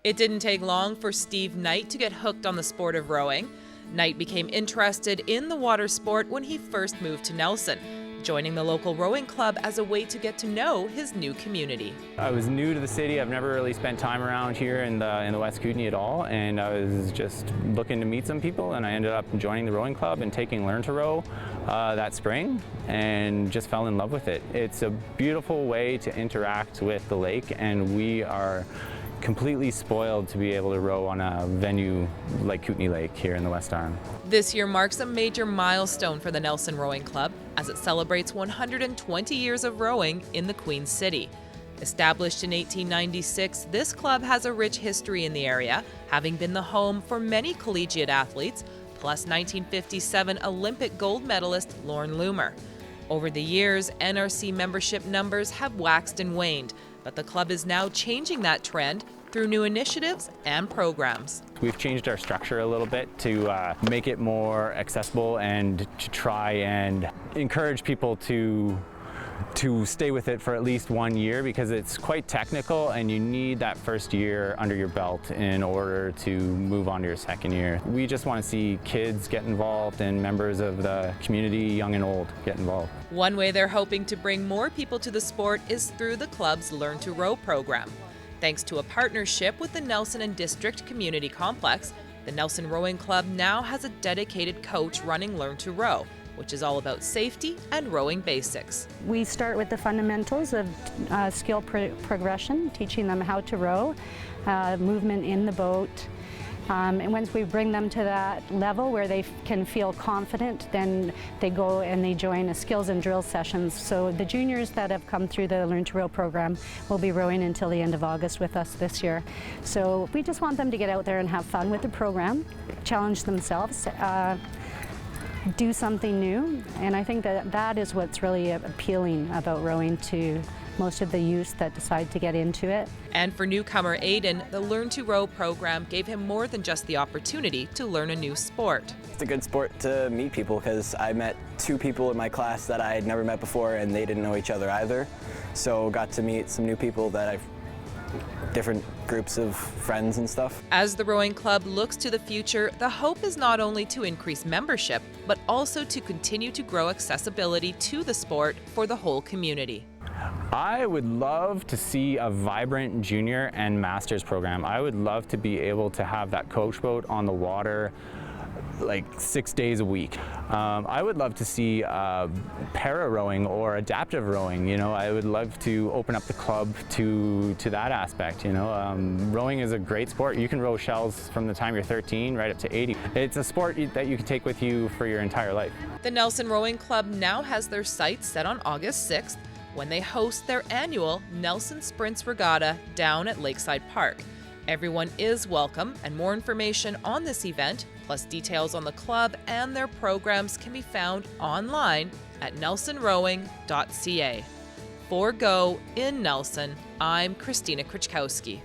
It didn't take long for Steve Knight to get hooked on the sport of rowing. Knight became interested in the water sport when he first moved to Nelson, joining the local rowing club as a way to get to know his new community. I was new to the city. I've never really spent time around here in the West Kootenay at all, and I was just looking to meet some people, and I ended up joining the rowing club and taking Learn to Row that spring, and just fell in love with it. It's a beautiful way to interact with the lake, and we are completely spoiled to be able to row on a venue like Kootenay Lake here in the West Arm. This year marks a major milestone for the Nelson Rowing Club as it celebrates 120 years of rowing in the Queen City. Established in 1896, this club has a rich history in the area, having been the home for many collegiate athletes, plus 1957 Olympic gold medalist Lauren Loomer. Over the years, NRC membership numbers have waxed and waned, but the club is now changing that trend through new initiatives and programs. We've changed our structure a little bit to make it more accessible and to try and encourage people to stay with it for at least 1 year, because it's quite technical and you need that first year under your belt in order to move on to your second year. We just want to see kids get involved and members of the community, young and old, get involved. One way they're hoping to bring more people to the sport is through the club's Learn to Row program. Thanks to a partnership with the Nelson and District Community Complex, the Nelson Rowing Club now has a dedicated coach running Learn to Row, which is all about safety and rowing basics. We start with the fundamentals of skill progression, teaching them how to row, movement in the boat. And once we bring them to that level where they can feel confident, then they go and they join a skills and drill sessions. So the juniors that have come through the Learn to Row program will be rowing until the end of August with us this year. So we just want them to get out there and have fun with the program, challenge themselves, do something new, and I think that is what's really appealing about rowing to most of the youth that decide to get into it. And for newcomer Aiden, the Learn to Row program gave him more than just the opportunity to learn a new sport. It's a good sport to meet people, because I met 2 people in my class that I had never met before, and they didn't know each other either. So got to meet some new people that I've different groups of friends and stuff. As the rowing club looks to the future, the hope is not only to increase membership, but also to continue to grow accessibility to the sport for the whole community. I would love to see a vibrant junior and master's program. I would love to be able to have that coach boat on the water like 6 days a week. I would love to see para rowing or adaptive rowing. You know, I would love to open up the club to that aspect. You know, rowing is a great sport. You can row shells from the time you're 13 right up to 80. It's a sport that you can take with you for your entire life. The Nelson Rowing Club now has their sights set on August 6th when they host their annual Nelson Sprints Regatta down at Lakeside Park. Everyone is welcome, and more information on this event, plus details on the club and their programs, can be found online at nelsonrowing.ca. For Go in Nelson, I'm Christina Krichkowski.